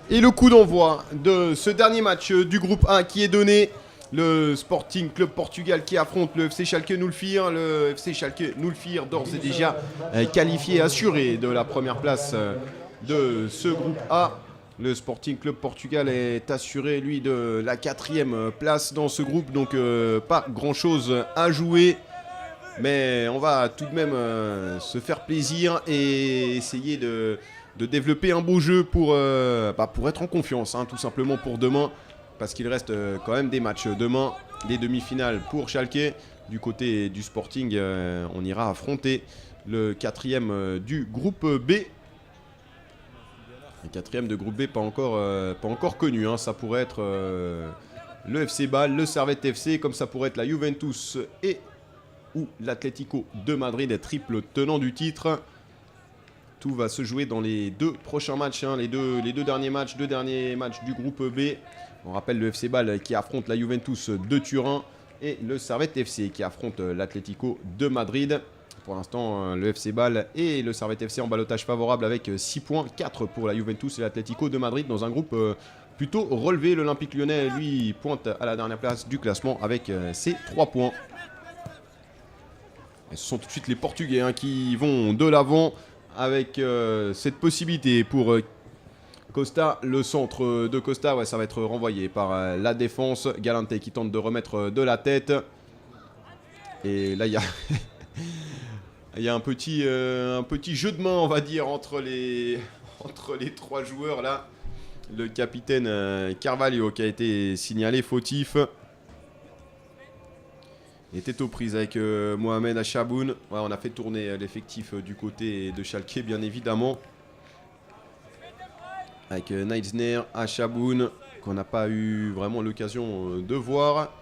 Et le coup d'envoi de ce dernier match du groupe 1 qui est donné. Le Sporting Club Portugal qui affronte le FC Schalke 04. Le FC Schalke 04 d'ores et déjà qualifié et assuré de la première place de ce groupe A. Le Sporting Club Portugal est assuré, lui, de la 4e place dans ce groupe. Donc pas grand-chose à jouer. Mais on va tout de même se faire plaisir et essayer de développer un beau jeu pour être en confiance, hein, tout simplement pour demain. Parce qu'il reste quand même des matchs demain, les demi-finales pour Schalke. Du côté du Sporting, on ira affronter le 4e du groupe B. Le 4e de groupe B, pas encore connu, hein. Ça pourrait être le FC Bâle, le Servette FC, comme ça pourrait être la Juventus et ou l'Atlético de Madrid, triple tenant du titre. Tout va se jouer dans les 2 prochains matchs, hein, les deux derniers matchs, du groupe B. On rappelle le FC Bâle qui affronte la Juventus de Turin et le Servette FC qui affronte l'Atlético de Madrid. Pour l'instant, le FC Bâle et le Servette FC en ballottage favorable avec 6 points, 4 pour la Juventus et l'Atlético de Madrid dans un groupe plutôt relevé. L'Olympique Lyonnais, lui, pointe à la dernière place du classement avec ses 3 points. Et ce sont tout de suite les Portugais, hein, qui vont de l'avant avec cette possibilité pour Costa. Le centre de Costa, ouais, ça va être renvoyé par la défense. Galante qui tente de remettre de la tête. Et là, il y a, il y a un petit jeu de main, on va dire, entre les 3 joueurs là. Le capitaine Carvalho qui a été signalé fautif. Était aux prises avec Mohamed Achaboun. Ouais, on a fait tourner l'effectif du côté de Schalke, bien évidemment. Avec Neizner, Achaboun, qu'on n'a pas eu vraiment l'occasion de voir.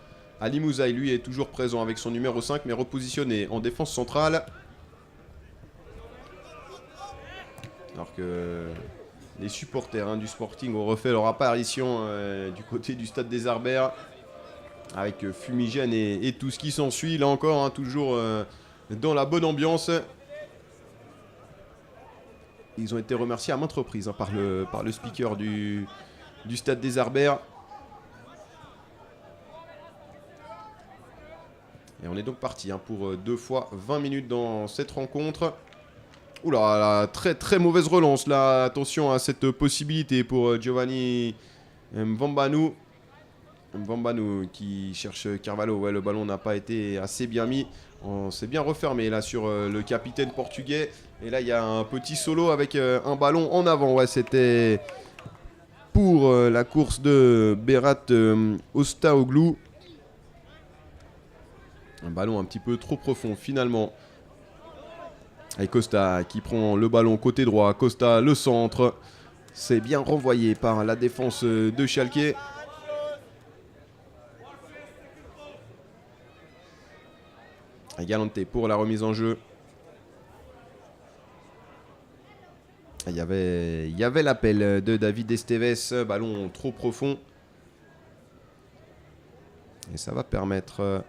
Ali Mouzaï, lui, est toujours présent avec son numéro 5, mais repositionné en défense centrale. Alors que les supporters, hein, du Sporting ont refait leur apparition du côté du stade des Arberts. Avec fumigène et tout ce qui s'ensuit. Là encore, hein, toujours dans la bonne ambiance. Ils ont été remerciés à maintes reprises, hein, par le speaker du stade des Arberts. Et on est donc parti, hein, pour 2 fois 20 minutes dans cette rencontre. Oula, là, très très mauvaise relance là. Attention à cette possibilité pour Giovanni Mbambanu. Mbambanu qui cherche Carvalho. Ouais, le ballon n'a pas été assez bien mis. On s'est bien refermé là sur le capitaine portugais. Et là, il y a un petit solo avec un ballon en avant. Ouais, c'était pour la course de Berat Ostaoglu. Un ballon un petit peu trop profond finalement. Et Costa qui prend le ballon côté droit. Costa, le centre. C'est bien renvoyé par la défense de Schalke. Galante pour la remise en jeu. Il y avait l'appel de David Esteves. Ballon trop profond. Et ça va permettre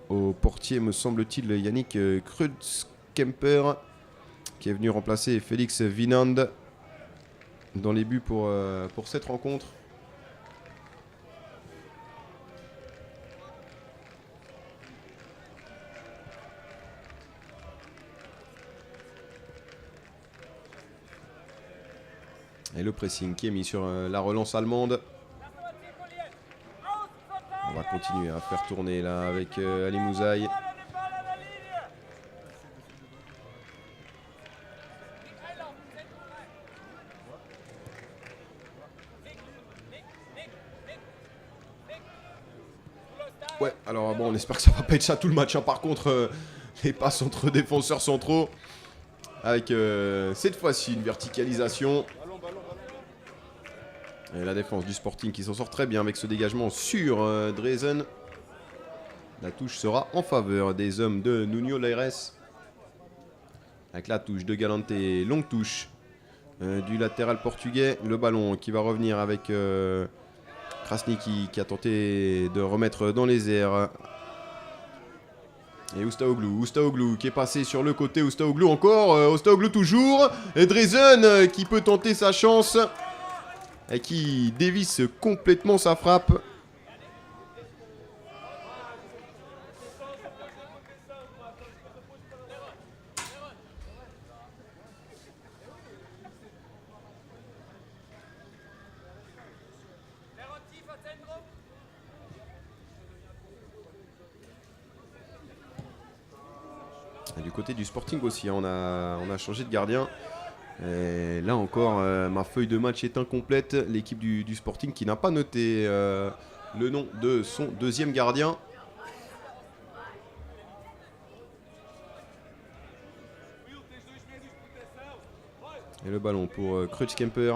au portier, me semble-t-il, Yannick Krudskemper, qui est venu remplacer Félix Vinand dans les buts pour cette rencontre. Et le pressing qui est mis sur la relance allemande. On va continuer à faire tourner là avec Ali Mouzaï. Ouais, alors bon, on espère que ça va pas être ça tout le match, hein. Par contre, les passes entre défenseurs centraux. Avec cette fois-ci une verticalisation. Et la défense du Sporting qui s'en sort très bien avec ce dégagement sur Drezen. La touche sera en faveur des hommes de Nuno Leires. Avec la touche de Galante, longue touche du latéral portugais. Le ballon qui va revenir avec Krasniki qui a tenté de remettre dans les airs. Et Ustaoglu qui est passé sur le côté, Ustaoglu encore, Ustaoglu toujours, et Drezen qui peut tenter sa chance, et qui dévisse complètement sa frappe. Et du côté du Sporting aussi, on a changé de gardien. Et là encore, ma feuille de match est incomplète. L'équipe du Sporting qui n'a pas noté le nom de son deuxième gardien. Et le ballon pour Krutschkemper.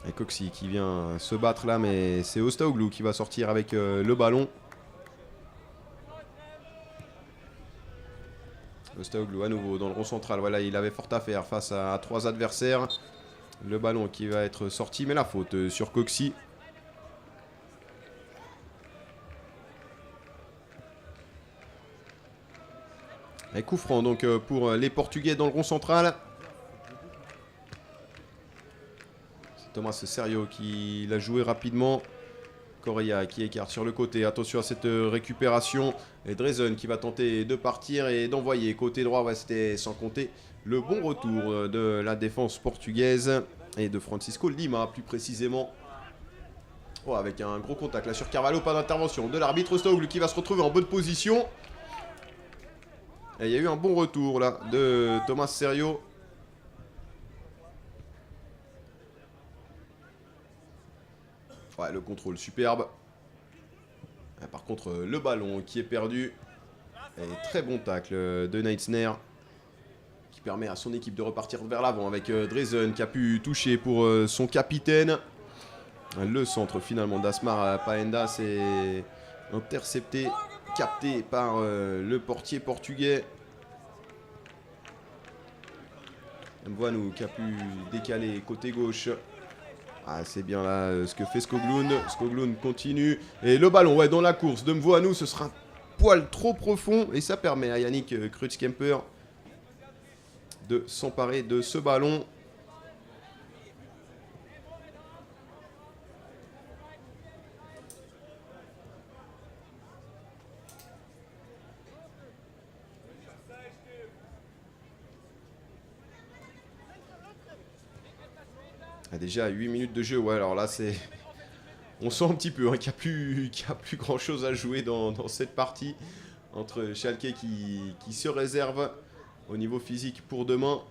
Et Coxy qui vient se battre là, mais c'est Ustaoglu qui va sortir avec le ballon. Ustaoglu à nouveau dans le rond central. Voilà, il avait fort à faire face à 3 adversaires. Le ballon qui va être sorti, mais la faute sur Coxy. Et coup franc donc pour les Portugais dans le rond central. Thomas Serio qui l'a joué rapidement. Correa qui écarte sur le côté. Attention à cette récupération. Et Drezen qui va tenter de partir et d'envoyer côté droit. Ouais, c'était sans compter le bon retour de la défense portugaise. Et de Francisco Lima plus précisément. Oh, avec un gros contact là sur Carvalho. Pas d'intervention de l'arbitre. Ustaoglu qui va se retrouver en bonne position. Et il y a eu un bon retour là de Thomas Serio. Ouais, le contrôle superbe. Par contre, le ballon qui est perdu. Et très bon tacle de Neitzner. Qui permet à son équipe de repartir vers l'avant avec Drezen qui a pu toucher pour son capitaine. Le centre finalement d'Asmar Paenda, c'est intercepté, capté par le portier portugais. Mvoinou qui a pu décaler côté gauche. Ah, c'est bien là ce que fait Skoglund. Skoglund continue. Et le ballon, ouais, dans la course de Mvoinou, ce sera un poil trop profond. Et ça permet à Yannick Krutschkemper de s'emparer de ce ballon. Ah, déjà 8 minutes de jeu, ouais, alors là c'est... On sent un petit peu qu'il n'y a plus grand chose à jouer dans cette partie. Entre Schalke qui se réserve au niveau physique pour demain.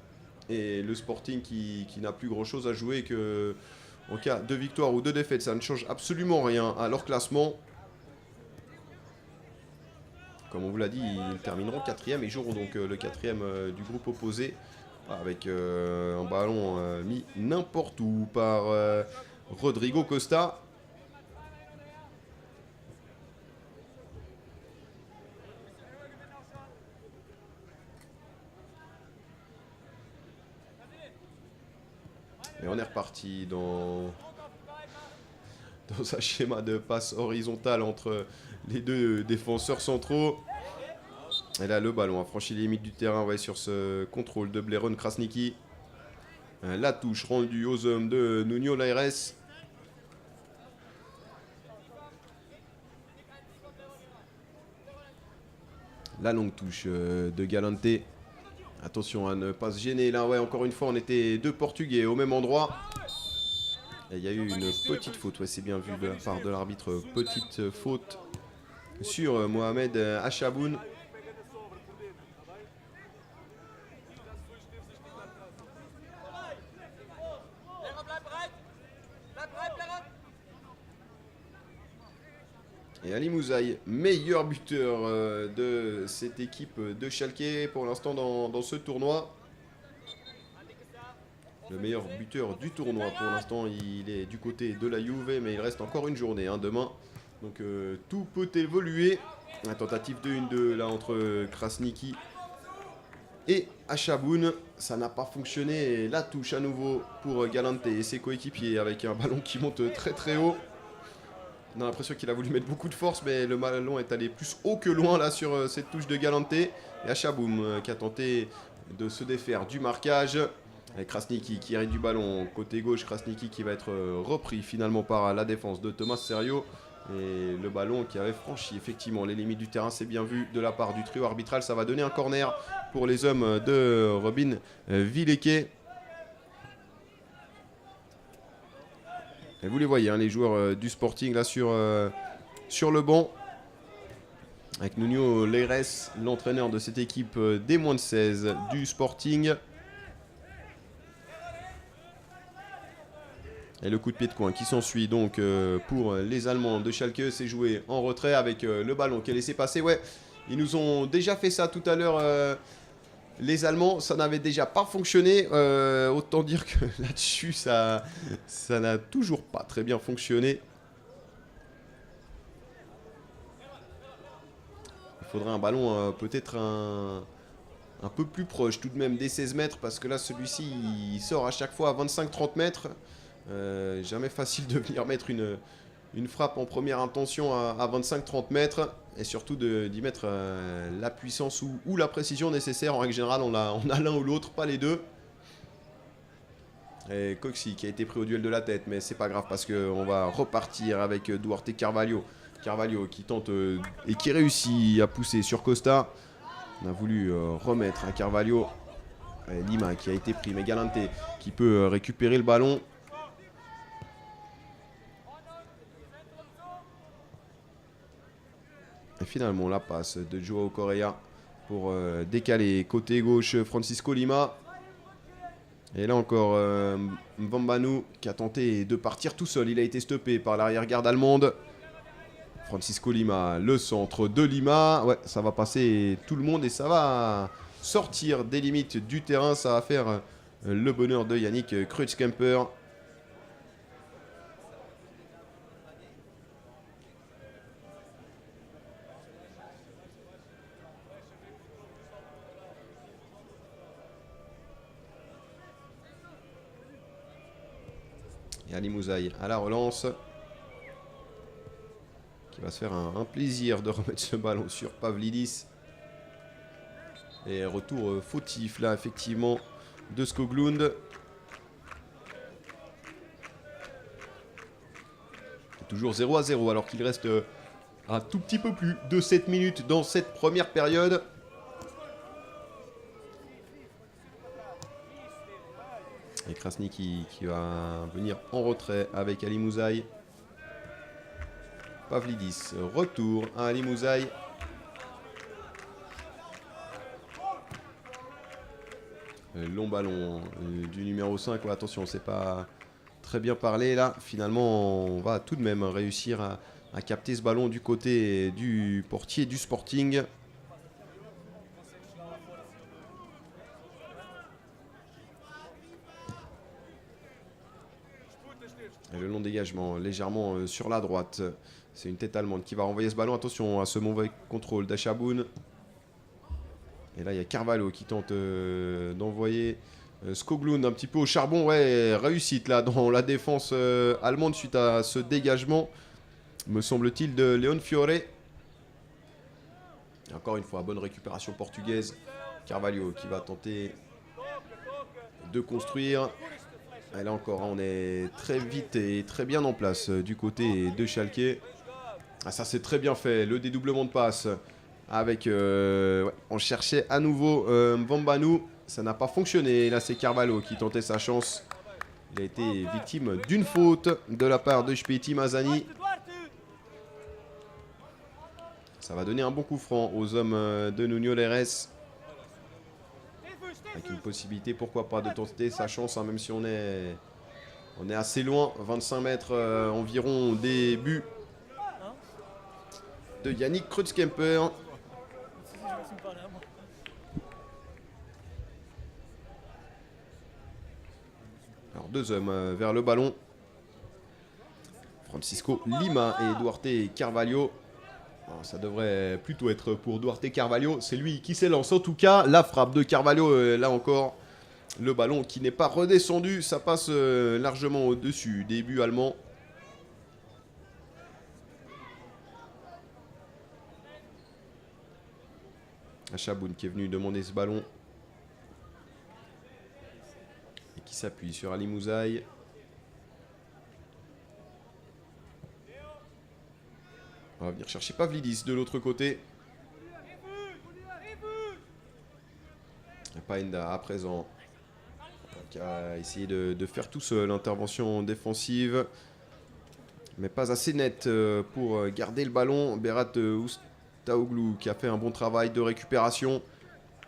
Et le Sporting qui n'a plus grand chose à jouer. Que en cas de victoire ou de défaite, ça ne change absolument rien à leur classement. Comme on vous l'a dit, ils termineront 4e et joueront donc le 4e du groupe opposé. Avec un ballon mis n'importe où par Rodrigo Costa. Et on est reparti dans un schéma de passe horizontale entre les deux défenseurs centraux. Et là, le ballon a franchi les limites du terrain, ouais, sur ce contrôle de Bleron Krasniki. La touche rendue aux hommes de Nuno Laires. La longue touche de Galante. Attention à ne pas se gêner. Là, ouais, encore une fois, on était deux Portugais au même endroit. Et il y a eu une petite faute. Ouais, c'est bien vu de la part de l'arbitre. Petite faute sur Mohamed Achaboun. Et Ali Mouzaï, meilleur buteur de cette équipe de Schalke pour l'instant dans ce tournoi. Le meilleur buteur du tournoi pour l'instant, il est du côté de la Juve, mais il reste encore une journée demain. Donc tout peut évoluer. La tentative de 1-2 là entre Krasniki et Achaboun. Ça n'a pas fonctionné. Et la touche à nouveau pour Galante et ses coéquipiers avec un ballon qui monte très très haut. On a l'impression qu'il a voulu mettre beaucoup de force, mais le ballon est allé plus haut que loin là sur cette touche de Galante. Et Achaboun qui a tenté de se défaire du marquage. Avec Krasniki qui hérite du ballon côté gauche. Krasniki qui va être repris finalement par la défense de Thomas Serio. Et le ballon qui avait franchi effectivement les limites du terrain, c'est bien vu de la part du trio arbitral. Ça va donner un corner pour les hommes de Robin Villeke. Et vous les voyez, hein, les joueurs du Sporting là sur le banc. Avec Nuno Leires, l'entraîneur de cette équipe des moins de 16 du Sporting. Et le coup de pied de coin qui s'ensuit donc pour les Allemands de Schalke. C'est joué en retrait avec le ballon qui est laissé passer. Ouais, ils nous ont déjà fait ça tout à l'heure. Les Allemands, ça n'avait déjà pas fonctionné. Autant dire que là-dessus, ça n'a toujours pas très bien fonctionné. Il faudrait un ballon peut-être un peu plus proche tout de même des 16 mètres. Parce que là, celui-ci, il sort à chaque fois à 25-30 mètres. Jamais facile de venir mettre une frappe en première intention à 25-30 mètres et surtout d'y mettre la puissance ou la précision nécessaire. En règle générale, on a l'un ou l'autre, pas les deux. Et Coxy qui a été pris au duel de la tête, mais c'est pas grave parce qu'on va repartir avec Duarte Carvalho. Carvalho qui tente et qui réussit à pousser sur Costa. On a voulu remettre à Carvalho. Et Lima qui a été pris, mais Galante qui peut récupérer le ballon. Et finalement, la passe de Joao Correa pour décaler côté gauche Francisco Lima. Et là encore, Mbambanu qui a tenté de partir tout seul. Il a été stoppé par l'arrière-garde allemande. Francisco Lima, le centre de Lima. Ouais, ça va passer tout le monde et ça va sortir des limites du terrain. Ça va faire le bonheur de Yannick Kreutzkemper. Et Ali Mouzaï à la relance. Qui va se faire un plaisir de remettre ce ballon sur Pavlidis. Et retour fautif là effectivement de Skoglund. Toujours 0-0 alors qu'il reste un tout petit peu plus de 7 minutes dans cette première période. Et Krasniki qui va venir en retrait avec Ali Mouzaï. Pavlidis, retour à Ali Mouzaï. Long ballon du numéro 5. Ouais, attention, c'est pas très bien parlé là. Finalement, on va tout de même réussir à capter ce ballon du côté du portier du Sporting. Et le long dégagement, légèrement sur la droite. C'est une tête allemande qui va renvoyer ce ballon. Attention à ce mauvais contrôle d'Achaboun. Et là, il y a Carvalho qui tente d'envoyer Skoglund un petit peu au charbon. Ouais, réussite là dans la défense allemande suite à ce dégagement, me semble-t-il, de Leon Fiore. Et encore une fois, bonne récupération portugaise. Carvalho qui va tenter de construire. Et là encore, on est très vite et très bien en place du côté de Schalke. Ah, ça c'est très bien fait, le dédoublement de passe avec... ouais, on cherchait à nouveau Mbambanu, ça n'a pas fonctionné. Là c'est Carvalho qui tentait sa chance. Il a été victime d'une faute de la part de Shpeti Mazani. Ça va donner un bon coup franc aux hommes de Nuno Leires. Avec une possibilité, pourquoi pas, de tenter sa chance, hein, même si on est assez loin, 25 mètres environ des buts de Yannick Kreutzkemper. Alors deux hommes vers le ballon. Francisco Lima et Duarte Carvalho. Alors, ça devrait plutôt être pour Duarte Carvalho. C'est lui qui s'élance. En tout cas, la frappe de Carvalho, là encore. Le ballon qui n'est pas redescendu. Ça passe largement au-dessus des buts allemands. Achaboun qui est venu demander ce ballon. Et qui s'appuie sur Ali Mouzaï. On va venir chercher Pavlidis de l'autre côté. Paenda à présent qui a essayé de faire tout seul l'intervention défensive. Mais pas assez nette pour garder le ballon. Berat Ustaoglou qui a fait un bon travail de récupération.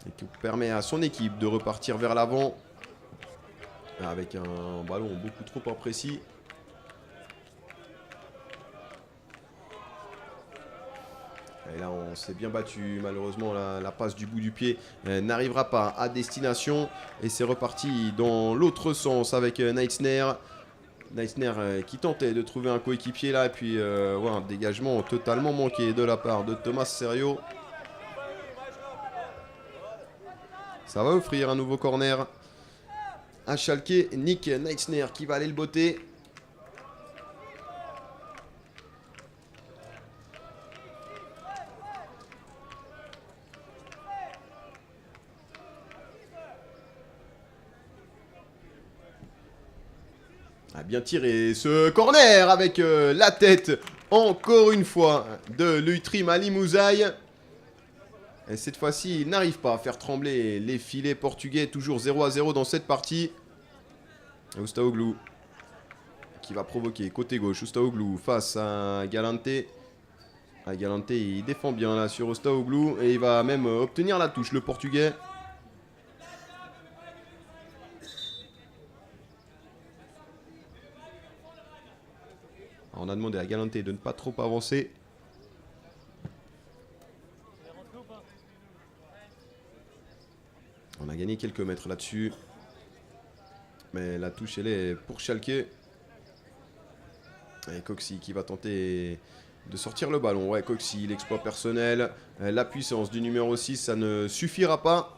Et qui permet à son équipe de repartir vers l'avant. Avec un ballon beaucoup trop imprécis. Et là, on s'est bien battu. Malheureusement, la passe du bout du pied n'arrivera pas à destination. Et c'est reparti dans l'autre sens avec Neitsner. Neitsner qui tentait de trouver un coéquipier là. Et puis, ouais, un dégagement totalement manqué de la part de Thomas Serio. Ça va offrir un nouveau corner à Schalke. Nick Neitsner qui va aller le botter. A bien tiré ce corner avec la tête, encore une fois, de l'Uitrim Ali Mouzaï. Et cette fois-ci, il n'arrive pas à faire trembler les filets portugais. Toujours 0-0 dans cette partie. Ustaoglou qui va provoquer côté gauche. Ustaoglou face à Galante. Galante, il défend bien là sur Ustaoglou. Et il va même obtenir la touche, le portugais. On a demandé à Galante de ne pas trop avancer. On a gagné quelques mètres là-dessus. Mais la touche, elle est pour Schalke. Et Coxy qui va tenter de sortir le ballon. Ouais, Coxy, l'exploit personnel. La puissance du numéro 6, ça ne suffira pas.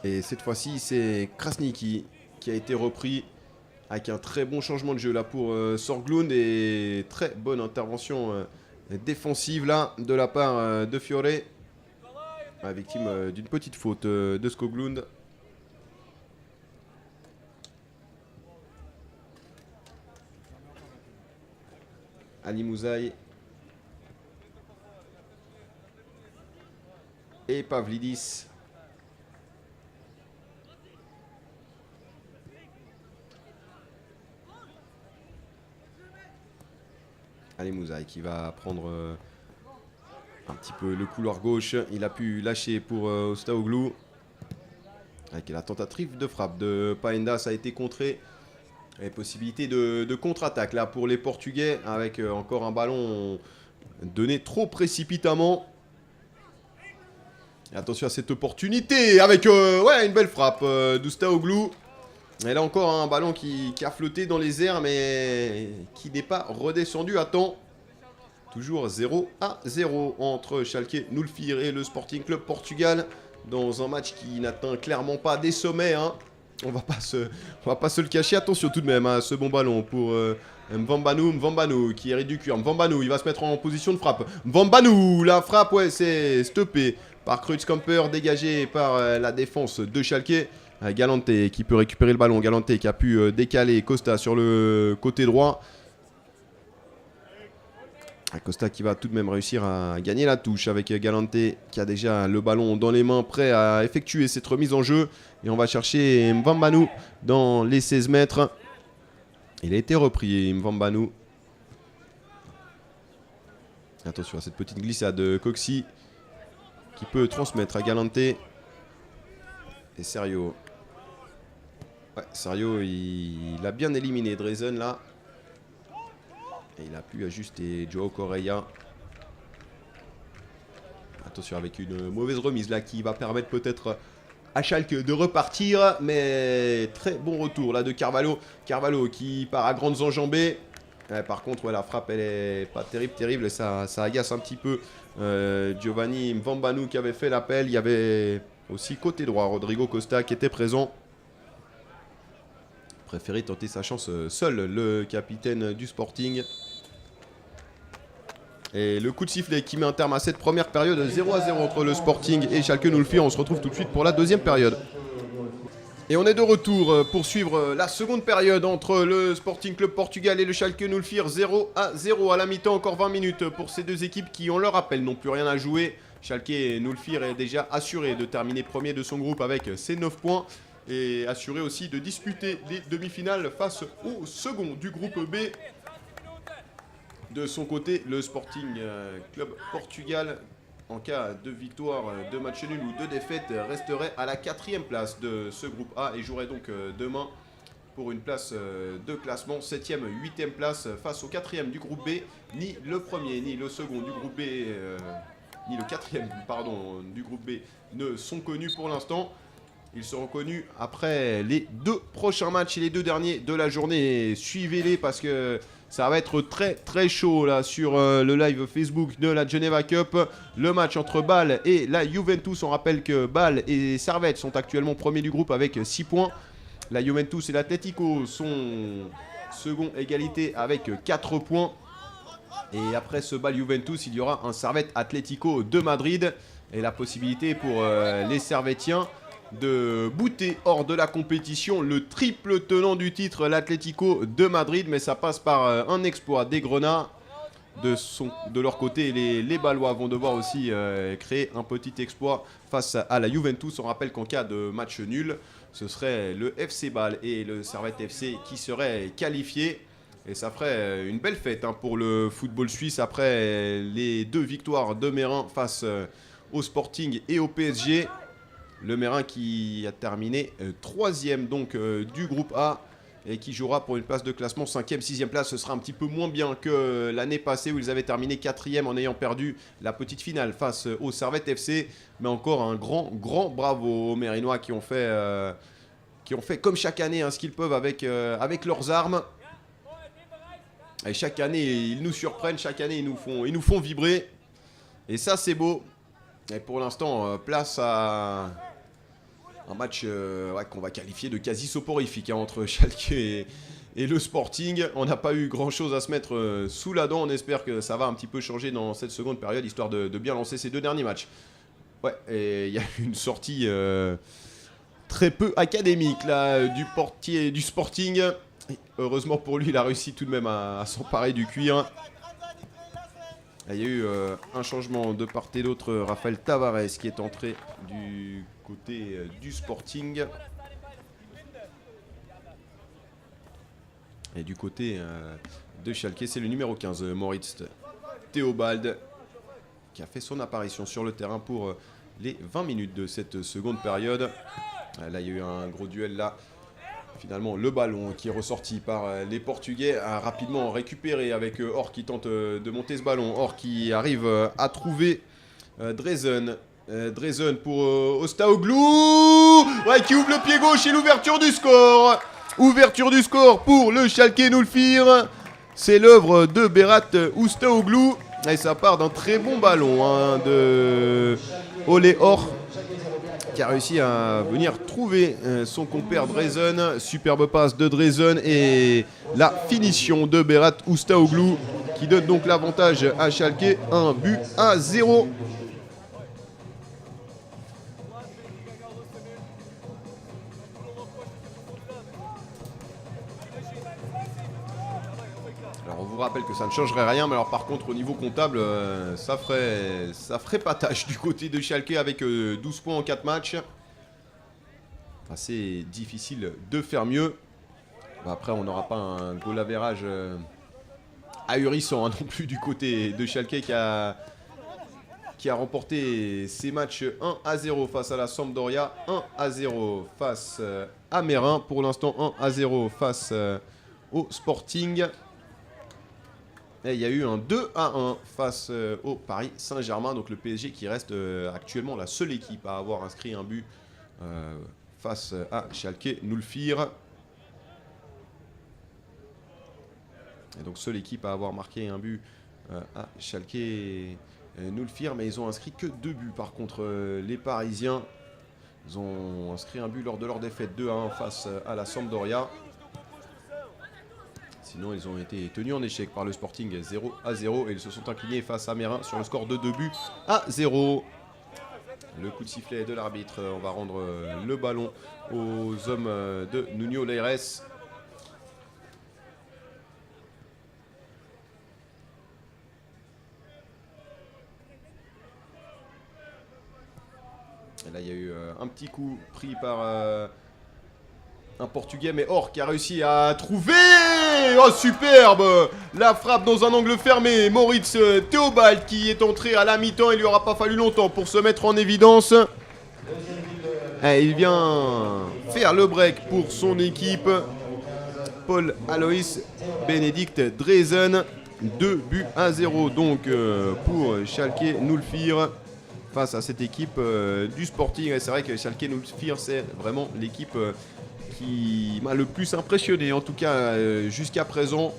Et cette fois-ci, c'est Krasniki qui a été repris. Avec un très bon changement de jeu là pour Sorglund et très bonne intervention défensive là de la part de Fiore. Victime d'une petite faute de Skoglund. Ali Mouzaï. Et Pavlidis. Ali Mouzaï qui va prendre un petit peu le couloir gauche. Il a pu lâcher pour Ustaoglou. Avec la tentative de frappe de Paenda, ça a été contré. Et possibilité de contre-attaque là pour les Portugais. Avec encore un ballon donné trop précipitamment. Et attention à cette opportunité. Avec ouais, une belle frappe d'Ustaoglou. Et là encore un ballon qui a flotté dans les airs mais qui n'est pas redescendu à temps. Toujours 0-0 entre Schalke Nulfir et le Sporting Club Portugal. Dans un match qui n'atteint clairement pas des sommets. Hein. On va pas se le cacher. Attention tout de même à ce bon ballon pour Mvambanu qui hérite du cuir. Mvambanu, il va se mettre en position de frappe. Mvambanu, la frappe, ouais, c'est stoppé par Kreutzkamper, dégagé par la défense de Schalke. Galante qui peut récupérer le ballon. Galante qui a pu décaler Costa sur le côté droit. Costa qui va tout de même réussir à gagner la touche avec Galante qui a déjà le ballon dans les mains, prêt à effectuer cette remise en jeu. Et on va chercher Mvambanu dans les 16 mètres. Il a été repris, Mvambanu. Attention à cette petite glissade de Coxy qui peut transmettre à Galante. Et Serio. Ouais, Serio, il a bien éliminé Drezen là. Et il a pu ajuster Joao Correia. Attention avec une mauvaise remise là qui va permettre peut-être à Schalke de repartir. Mais très bon retour là de Carvalho. Carvalho qui part à grandes enjambées. Ouais, par contre, ouais, la frappe, elle est pas terrible. Et ça agace un petit peu Giovanni Mvambanou qui avait fait l'appel. Il y avait aussi côté droit Rodrigo Costa qui était présent. Préféré tenter sa chance seul, le capitaine du Sporting. Et le coup de sifflet qui met un terme à cette première période, 0-0 entre le Sporting et Schalke 04. On se retrouve tout de suite pour la deuxième période. Et on est de retour pour suivre la seconde période entre le Sporting Club Portugal et le Schalke 04. 0-0 à la mi-temps, encore 20 minutes pour ces deux équipes qui, on le rappelle, n'ont plus rien à jouer. Schalke 04 est déjà assuré de terminer premier de son groupe avec ses 9 points. Et assuré aussi de disputer les demi-finales face au second du groupe B. De son côté, le Sporting Club Portugal, en cas de victoire, de match nul ou de défaite, resterait à la 4e place de ce groupe A et jouerait donc demain pour une place de classement. 7e, 8e place face au 4e du groupe B. Ni le premier, ni le second du groupe B, ni le 4e du groupe B ne sont connus pour l'instant. Ils seront connus après les 2 prochains matchs et les 2 derniers de la journée. Suivez-les parce que ça va être très chaud là sur le live Facebook de la Geneva Cup. Le match entre Bâle et la Juventus. On rappelle que Bâle et Servette sont actuellement premiers du groupe avec 6 points. La Juventus et l'Atlético sont second égalité avec 4 points. Et après ce Bâle Juventus, il y aura un Servette Atlético de Madrid. Et la possibilité pour les Servettiens de bouter hors de la compétition le triple tenant du titre, l'Atlético de Madrid. Mais ça passe par un exploit des Grenats. De leur côté, les Bâlois vont devoir aussi créer un petit exploit face à la Juventus. On rappelle qu'en cas de match nul, ce serait le FC Bâle et le Servette FC qui seraient qualifiés. Et ça ferait une belle fête pour le football suisse après les 2 victoires de Mérin face au Sporting et au PSG. Le Mérin qui a terminé 3e donc du groupe A et qui jouera pour une place de classement 5e, 6e place. Ce sera un petit peu moins bien que l'année passée où ils avaient terminé 4e en ayant perdu la petite finale face au Servette FC. Mais encore un grand bravo aux Mérinois qui ont fait comme chaque année ce qu'ils peuvent avec leurs armes. Et chaque année ils nous surprennent, chaque année ils nous font vibrer. Et ça c'est beau. Et pour l'instant, place à un match qu'on va qualifier de quasi soporifique entre Schalke et le Sporting. On n'a pas eu grand chose à se mettre sous la dent. On espère que ça va un petit peu changer dans cette seconde période, histoire de bien lancer ces 2 derniers matchs. Ouais, et il y a eu une sortie très peu académique là, du portier du Sporting. Et heureusement pour lui, il a réussi tout de même à s'emparer du cuir. Il y a eu un changement de part et d'autre. Raphaël Tavares qui est entré du côté du Sporting. Et du côté de Schalke, c'est le numéro 15, Moritz Théobald, qui a fait son apparition sur le terrain pour les 20 minutes de cette seconde période. Là, il y a eu un gros duel là. Finalement, le ballon qui est ressorti par les Portugais a rapidement récupéré avec Or qui tente de monter ce ballon. Or qui arrive à trouver Drezen. Drezen pour Ostaoglou, qui ouvre le pied gauche et l'ouverture du score. Ouverture du score pour le Schalke 04. C'est l'œuvre de Berat Ostaoglou. Et ça part d'un très bon ballon de Ole Or, qui a réussi à venir trouver son compère Drezen. Superbe passe de Drezen et la finition de Berat Ostaoglou qui donne donc l'avantage à Schalke, 1-0. Alors on vous rappelle que ça ne changerait rien, mais alors par contre au niveau comptable, ça ferait pas tâche du côté de Schalke avec 12 points en 4 matchs. Assez difficile de faire mieux. Après on n'aura pas un goal average ahurissant non plus du côté de Schalke qui a remporté ses matchs 1-0 face à la Sampdoria, 1-0 face à Mérin. Pour l'instant 1-0 face au Sporting. Et il y a eu un 2-1 face au Paris Saint-Germain. Donc le PSG qui reste actuellement la seule équipe à avoir inscrit un but face à Schalke 04. Et donc seule équipe à avoir marqué un but à Schalke nous le firent, mais ils ont inscrit que 2 buts. Par contre, les Parisiens, ils ont inscrit un but lors de leur défaite 2-1 face à la Sampdoria. Sinon, ils ont été tenus en échec par le Sporting 0-0 et ils se sont inclinés face à Mérin sur le score de 2-0. Le coup de sifflet de l'arbitre, on va rendre le ballon aux hommes de Nuno Leires. Et là, il y a eu un petit coup pris par un Portugais, mais Or qui a réussi à trouver. Oh, superbe! La frappe dans un angle fermé. Moritz Théobald qui est entré à la mi-temps. Il lui aura pas fallu longtemps pour se mettre en évidence. Et il vient faire le break pour son équipe. Paul Alois Benedict Dresen. 2-0 donc pour Schalke 04 face à cette équipe du Sporting. Et c'est vrai que Schalke 04 c'est vraiment l'équipe qui m'a le plus impressionné, en tout cas jusqu'à présent,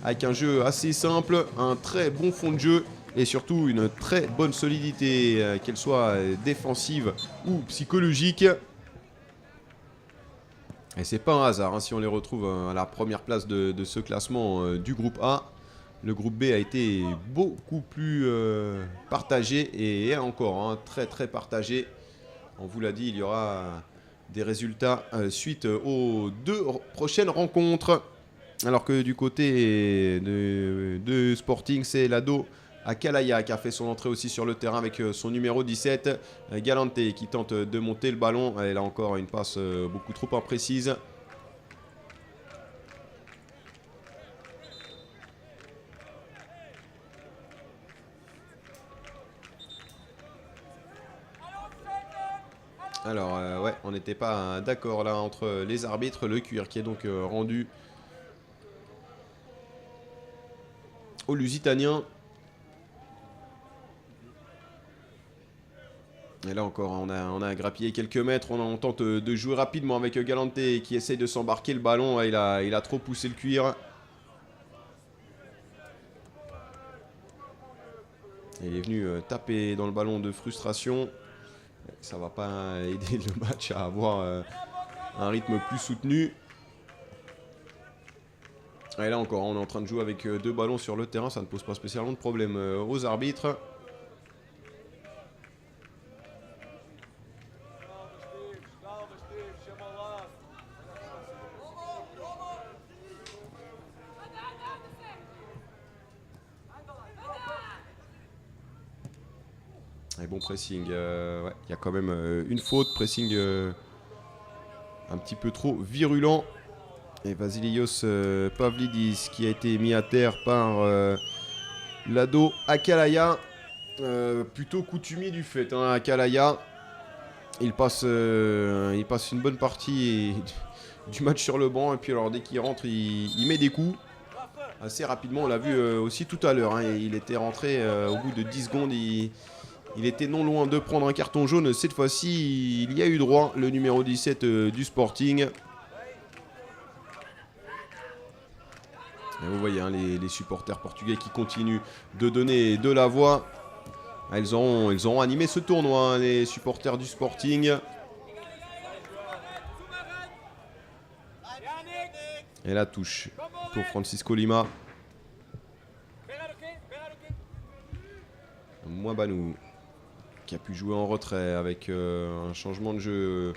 avec un jeu assez simple, un très bon fond de jeu et surtout une très bonne solidité, qu'elle soit défensive ou psychologique. Et c'est pas un hasard si on les retrouve à la première place de ce classement du groupe A. Le groupe B a été beaucoup plus partagé et encore très très partagé. On vous l'a dit, il y aura des résultats suite aux 2 prochaines rencontres. Alors que du côté de Sporting, c'est l'ado Akalaya qui a fait son entrée aussi sur le terrain avec son numéro 17, Galante, qui tente de monter le ballon. Elle a encore une passe beaucoup trop imprécise. Alors, ouais, on n'était pas d'accord là entre les arbitres. Le cuir qui est donc rendu aux Lusitaniens. Et là encore, on a grappillé quelques mètres. On tente de jouer rapidement avec Galante qui essaye de s'embarquer le ballon. Il a trop poussé le cuir. Et il est venu taper dans le ballon de frustration. Ça va pas aider le match à avoir un rythme plus soutenu. Et là encore, on est en train de jouer avec 2 ballons sur le terrain. Ça ne pose pas spécialement de problème aux arbitres. Et bon pressing, ouais, il y a quand même une faute, pressing un petit peu trop virulent. Et Vasilios Pavlidis qui a été mis à terre par l'ado Akalaya, plutôt coutumier du fait. Akalaya, il passe une bonne partie du match sur le banc et puis alors dès qu'il rentre, il met des coups. Assez rapidement, on l'a vu aussi tout à l'heure. Il était rentré au bout de 10 secondes. Il était non loin de prendre un carton jaune. Cette fois-ci, il y a eu droit, le numéro 17 du Sporting. Et vous voyez les supporters portugais qui continuent de donner de la voix. Ils auront animé ce tournoi, les supporters du Sporting. Et la touche pour Francisco Lima. Mouabanou qui a pu jouer en retrait avec un changement de jeu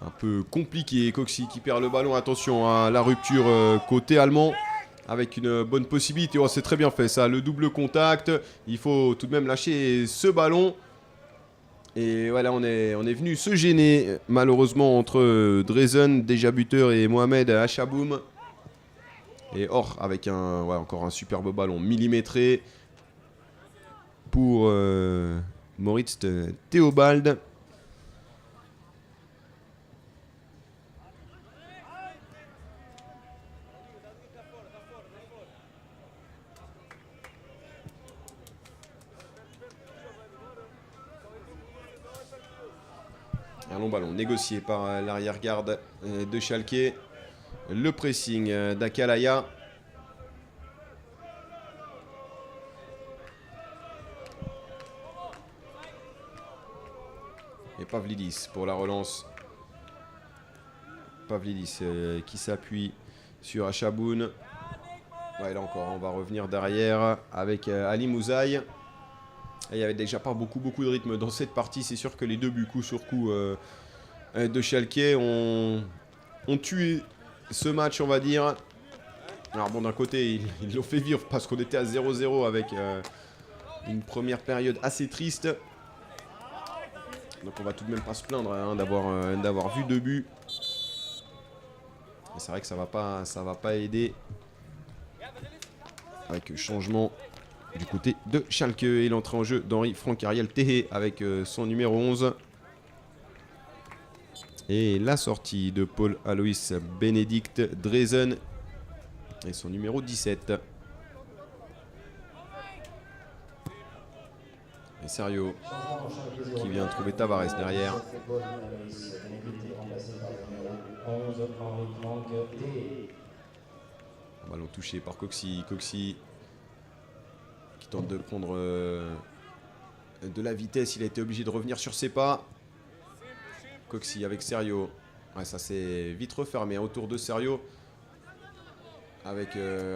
un peu compliqué. Coxy qui perd le ballon. Attention à la rupture côté allemand avec une bonne possibilité. Oh, c'est très bien fait ça, le double contact. Il faut tout de même lâcher ce ballon. Et voilà, on est venu se gêner malheureusement entre Dresen, déjà buteur, et Mohamed Achaboum. Et Or avec encore un superbe ballon millimétré pour Moritz Théobald. Un long ballon négocié par l'arrière-garde de Schalke. Le pressing d'Akalaya. Et Pavlidis pour la relance. Pavlidis qui s'appuie sur Achaboun. Ouais, là encore, on va revenir derrière avec Ali Mouzaï. Il n'y avait déjà pas beaucoup de rythme dans cette partie. C'est sûr que les deux buts coup sur coup de Schalke ont tué ce match, on va dire. Alors bon, d'un côté, ils l'ont fait vivre parce qu'on était à 0-0 avec une première période assez triste. Donc on va tout de même pas se plaindre hein, d'avoir vu deux buts. C'est vrai que ça va pas aider. Avec changement du côté de Schalke et l'entrée en jeu d'Henri Franck-Ariel Tehé avec son numéro 11. Et la sortie de Paul Alois Bénédicte Drezen et son numéro 17. Et Serio qui vient trouver Tavares derrière. Ballon touché par Coxy. Coxy qui tente de prendre de la vitesse. Il a été obligé de revenir sur ses pas. Coxy avec Serio. Ouais, ça s'est vite refermé autour de Serio. Avec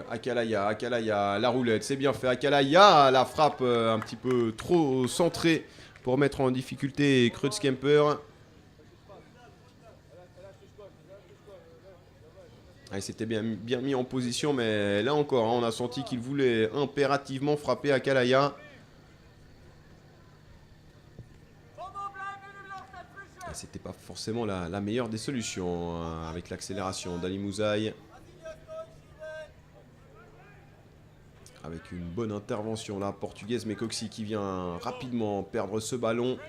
Akalaya. Akalaya, la roulette. C'est bien fait. Akalaya, la frappe un petit peu trop centrée pour mettre en difficulté Kreuzkemper. Il s'était bien mis en position, mais là encore, hein, on a senti qu'il voulait impérativement frapper Akalaya. C'était pas forcément la meilleure des solutions hein, avec l'accélération d'Ali Mouzaï. Avec une bonne intervention là, portugaise, mais Coxy qui vient rapidement perdre ce ballon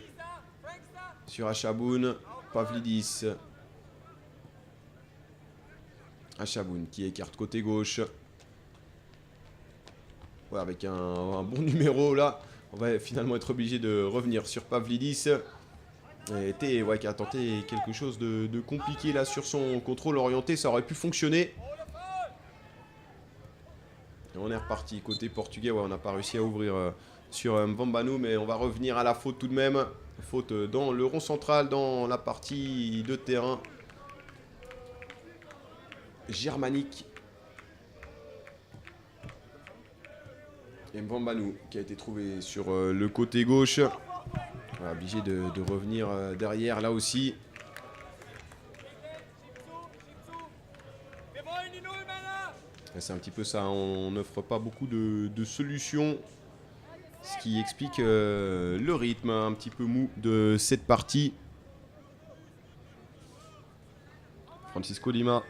sur Achaboun. Pavlidis. Achaboun qui écarte côté gauche. Ouais, avec un bon numéro là. On va finalement être obligé de revenir sur Pavlidis. Et T ouais, qui a tenté quelque chose de compliqué là sur son contrôle orienté. Ça aurait pu fonctionner. Et on est reparti côté portugais. Ouais, on n'a pas réussi à ouvrir sur Mvambanu. Mais on va revenir à la faute tout de même. Faute dans le rond central, dans la partie de terrain germanique. Et Mvambanu qui a été trouvé sur le côté gauche. Voilà, obligé de revenir derrière là aussi. C'est un petit peu ça, on n'offre pas beaucoup de solutions. Ce qui explique le rythme un petit peu mou de cette partie. Francisco Lima.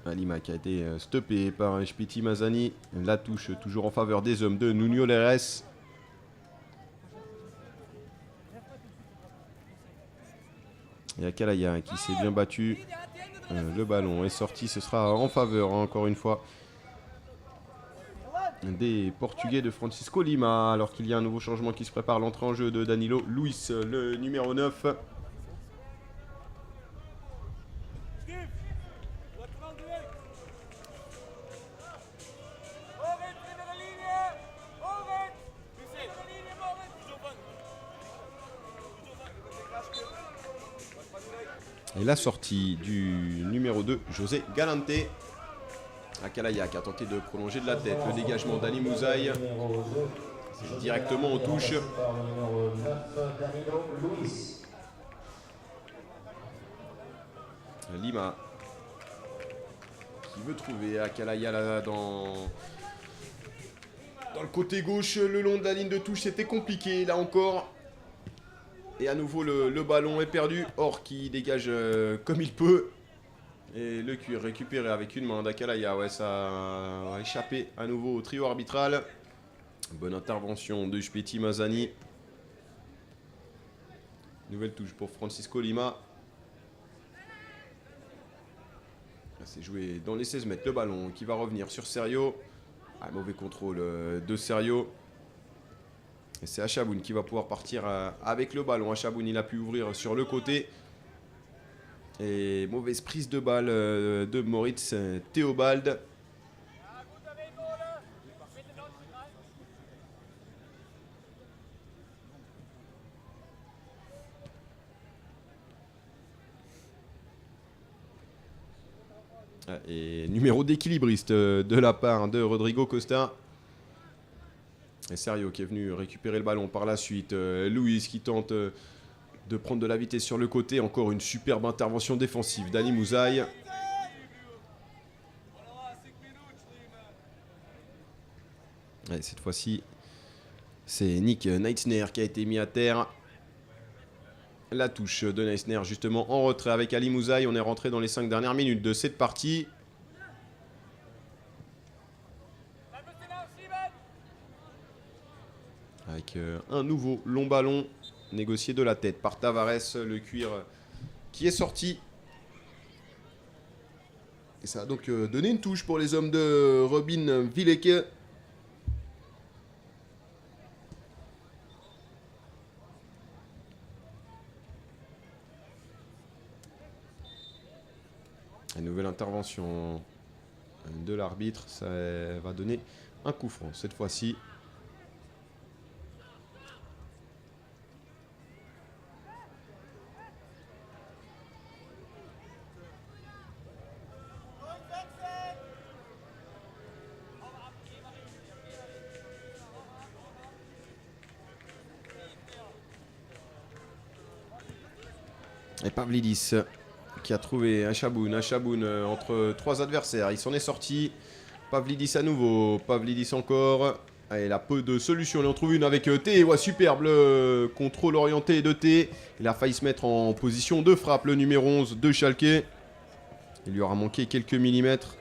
Lima qui a été stoppé par Spiti Mazani. La touche toujours en faveur des hommes de Nuno Leres. Et Akalaya qui s'est bien battu. Le ballon est sorti, ce sera en faveur hein, encore une fois des Portugais de Francisco Lima. Alors qu'il y a un nouveau changement qui se prépare, l'entrée en jeu de Danilo Luis, le numéro 9. Et la sortie du numéro 2, José Galante. Akalaya qui a tenté de prolonger de la tête. Le dégagement d'Ali Mouzaï. Directement en touche. Lima qui veut trouver Akalaya là dans le côté gauche, le long de la ligne de touche. C'était compliqué là encore. Et à nouveau le ballon est perdu. Or qui dégage comme il peut. Et le cuir récupéré avec une main d'Akalaya. Ouais, ça a échappé à nouveau au trio arbitral. Bonne intervention de Spiti Mazani. Nouvelle touche pour Francisco Lima. C'est joué dans les 16 mètres. Le ballon qui va revenir sur Serio. Ah, mauvais contrôle de Serio. Et c'est Achaboun qui va pouvoir partir avec le ballon. Achaboun, il a pu ouvrir sur le côté. Et mauvaise prise de balle de Moritz Théobald. Et numéro d'équilibriste de la part de Rodrigo Costa. Et Serio qui est venu récupérer le ballon par la suite. Luis qui tente de prendre de la vitesse sur le côté. Encore une superbe intervention défensive d'Ali Mouzaï. Et cette fois-ci, c'est Nick Neitsner qui a été mis à terre. La touche de Neitsner justement en retrait avec Ali Mouzaï. On est rentré dans les 5 dernières minutes de cette partie. Avec un nouveau long ballon négocié de la tête par Tavares. Le cuir qui est sorti. Et ça a donc donné une touche pour les hommes de Robin Villeke. Une nouvelle intervention de l'arbitre, ça va donner un coup franc cette fois-ci. Et Pavlidis qui a trouvé Achaboun entre 3 adversaires. Il s'en est sorti. Pavlidis à nouveau. Pavlidis encore. Allez, il a peu de solutions. Il en trouve une avec T. Ouais, superbe le contrôle orienté de T. Il a failli se mettre en position de frappe, le numéro 11 de Schalke. Il lui aura manqué quelques millimètres.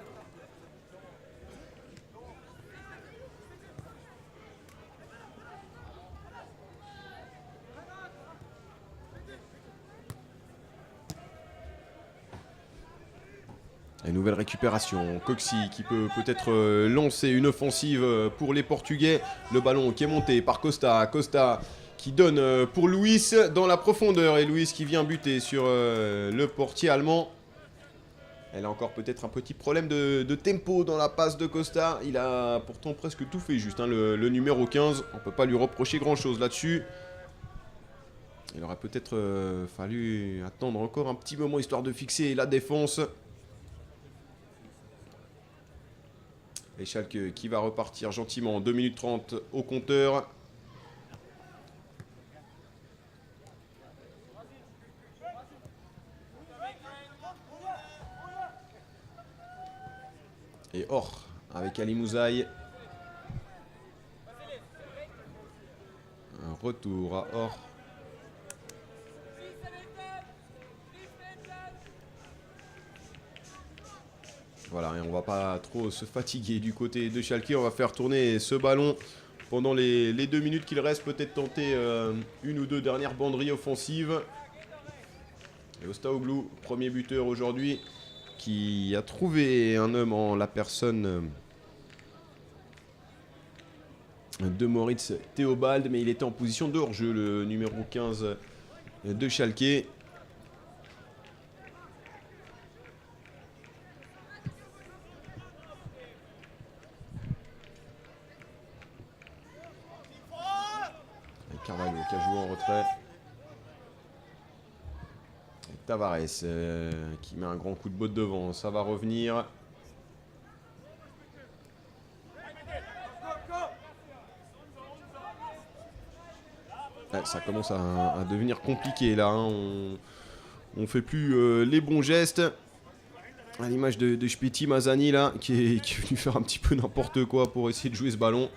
Une nouvelle récupération. Coxy qui peut peut-être lancer une offensive pour les Portugais. Le ballon qui est monté par Costa. Costa qui donne pour Luis dans la profondeur. Et Luis qui vient buter sur le portier allemand. Elle a encore peut-être un petit problème de tempo dans la passe de Costa. Il a pourtant presque tout fait juste. Hein, le numéro 15. On ne peut pas lui reprocher grand-chose là-dessus. Il aurait peut-être fallu attendre encore un petit moment histoire de fixer la défense. Et Schalke qui va repartir gentiment. 2 minutes 30 au compteur. Et Or avec Ali Mouzaï. Un retour à Or. Voilà, et on va pas trop se fatiguer du côté de Schalke. On va faire tourner ce ballon pendant les 2 minutes qu'il reste. Peut-être tenter une ou deux dernières banderies offensives. Et Ostaoglu, premier buteur aujourd'hui, qui a trouvé un homme en la personne de Moritz Théobald. Mais il était en position de hors-jeu, le numéro 15 de Schalke. Carvalho qui a joué en retrait. Et Tavares qui met un grand coup de botte devant. Ça va revenir. Ouais, ça commence à devenir compliqué là. Hein. On fait plus les bons gestes. À l'image de Spiti Mazani là, qui est venu faire un petit peu n'importe quoi pour essayer de jouer ce ballon.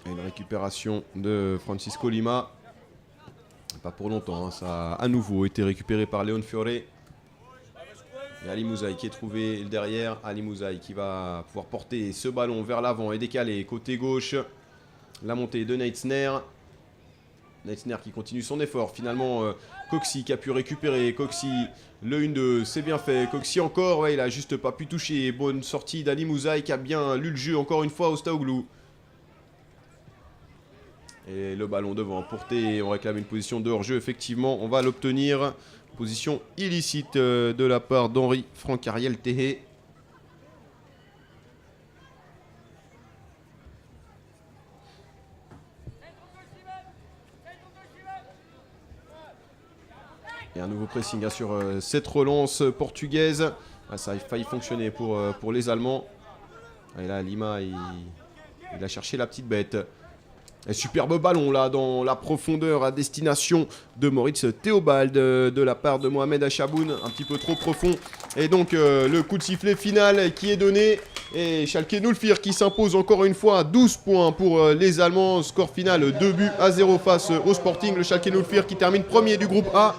Et une récupération de Francisco Lima. Pas pour longtemps, hein. Ça a à nouveau été récupéré par Leon Fiore. Et Ali Mouzaï qui est trouvé derrière. Ali Mouzaï qui va pouvoir porter ce ballon vers l'avant et décaler côté gauche. La montée de Neitsner. Neitsner qui continue son effort. Finalement, Coxy qui a pu récupérer. Coxy, le 1-2, c'est bien fait. Coxy encore, ouais, il a juste pas pu toucher. Bonne sortie d'Ali Mouzaï qui a bien lu le jeu encore une fois au Ostaoglu. Et le ballon devant porté, on réclame une position de hors-jeu. Effectivement, on va l'obtenir. Position illicite de la part d'Henri Franck-Ariel Tehé. Et un nouveau pressing sur cette relance portugaise. Ah, ça a failli fonctionner pour les Allemands. Et là, Lima, il a cherché la petite bête. Un superbe ballon là dans la profondeur à destination de Moritz Théobald de la part de Mohamed Achaboun, un petit peu trop profond. Et donc le coup de sifflet final qui est donné. Et Schalke 04 qui s'impose encore une fois à 12 points pour les Allemands. Score final 2-0 face au Sporting. Le Schalke 04 qui termine premier du groupe A.